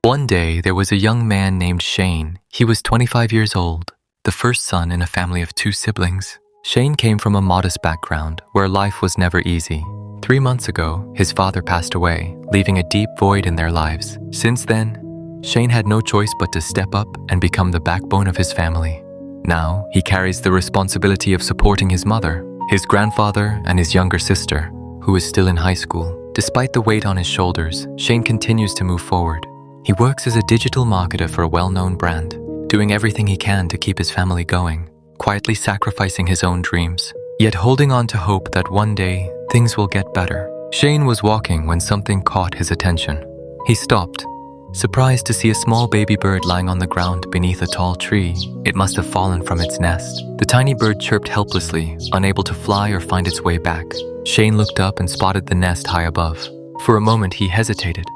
One day, there was a young man named Shane. He was 25 years old, the first son in a family of 2 siblings. Shane came from a modest background where life was never easy. 3 months ago, his father passed away, leaving a deep void in their lives. Since then, Shane had no choice but to step up and become the backbone of his family. Now, he carries the responsibility of supporting his mother, his grandfather, and his younger sister, who is still in high school. Despite the weight on his shoulders, Shane continues to move forward. He works as a digital marketer for a well-known brand, doing everything he can to keep his family going, quietly sacrificing his own dreams, yet holding on to hope that one day things will get better. Shane was walking when something caught his attention. He stopped, surprised to see a small baby bird lying on the ground beneath a tall tree. It must have fallen from its nest. The tiny bird chirped helplessly, unable to fly or find its way back. Shane looked up and spotted the nest high above. For a moment he hesitated,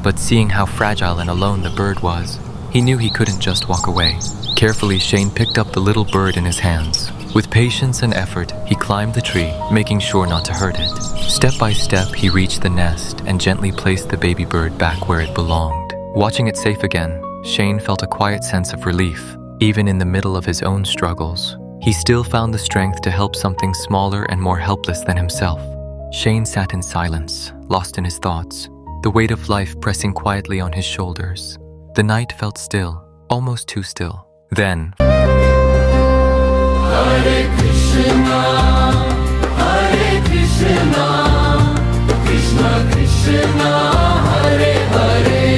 but seeing how fragile and alone the bird was, he knew he couldn't just walk away. Carefully, Shane picked up the little bird in his hands. With patience and effort, he climbed the tree, making sure not to hurt it. Step by step, he reached the nest and gently placed the baby bird back where it belonged. Watching it safe again, Shane felt a quiet sense of relief. Even in the middle of his own struggles, he still found the strength to help something smaller and more helpless than himself. Shane sat in silence, lost in his thoughts, the weight of life pressing quietly on his shoulders. The night felt still, almost too still. Then, Hare Krishna, Hare Krishna, Krishna Krishna, Hare Hare,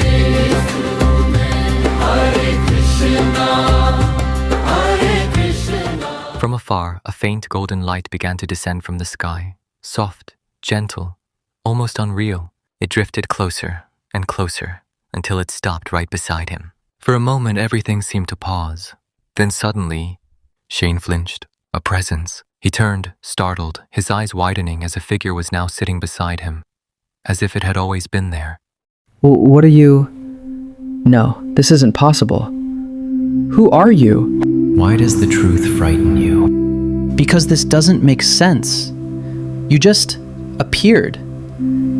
Hare Krishna, Hare Krishna. from afar, a faint golden light began to descend from the sky. Soft, gentle, almost unreal. It drifted closer and closer until it stopped right beside him. For a moment, everything seemed to pause. Then suddenly, Shane flinched. A presence. He turned, startled, his eyes widening as a figure was now sitting beside him, as if it had always been there. What are you? No, this isn't possible. Who are you? Why does the truth frighten you? Because this doesn't make sense. You just appeared.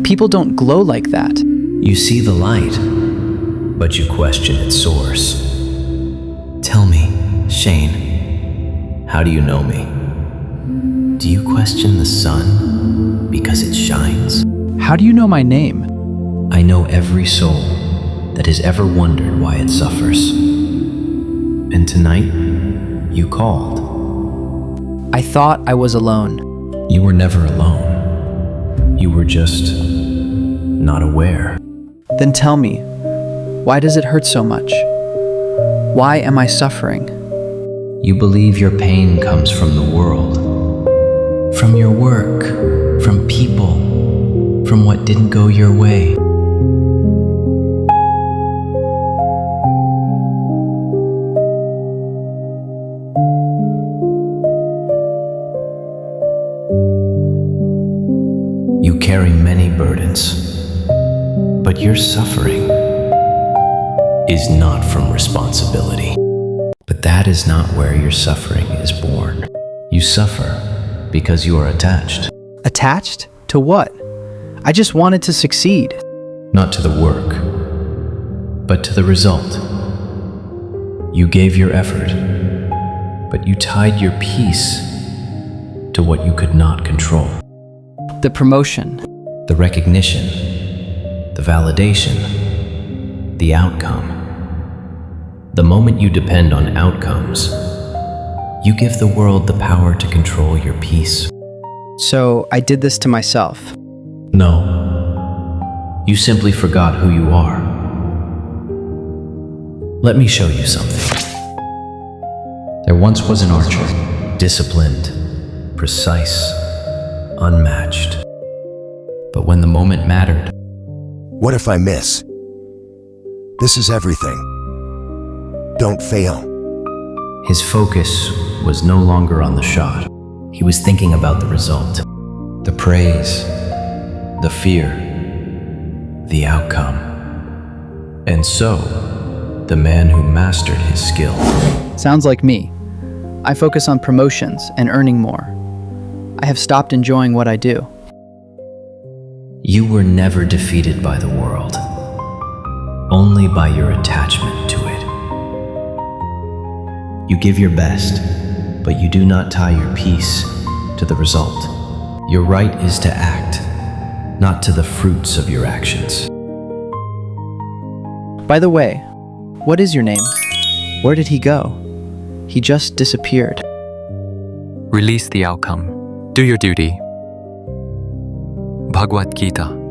People don't glow like that. You see the light, but you question its source. Tell me, Shane, how do you know me? Do you question the sun because it shines? How do you know my name? I know every soul that has ever wondered why it suffers. And tonight, you called. I thought I was alone. You were never alone. You were just not aware. Then tell me, why does it hurt so much? Why am I suffering? You believe your pain comes from the world, from your work, from people, from what didn't go your way. You carry many burdens, but your suffering is not from responsibility. But that is not where your suffering is born. You suffer because you are attached. Attached? To what? I just wanted to succeed. Not to the work, but to the result. You gave your effort, but you tied your peace to what you could not control. The promotion. The recognition, the validation, the outcome. The moment you depend on outcomes, you give the world the power to control your peace. So I did this to myself. No, you simply forgot who you are. Let me show you something. There once was an archer, disciplined, precise, unmatched. But when the moment mattered, What if I miss? This is everything. Don't fail. his focus was no longer on the shot. He was thinking about the result, the praise, the fear, the outcome. And so, the man who mastered his skill. Sounds like me. I focus on promotions and earning more. I have stopped enjoying what I do. You were never defeated by the world, only by your attachment to it. You give your best, but you do not tie your peace to the result. Your right is to act, not to the fruits of your actions. By the way, what is your name? Where did he go? He just disappeared. Release the outcome. Do your duty. Bhagavad Gita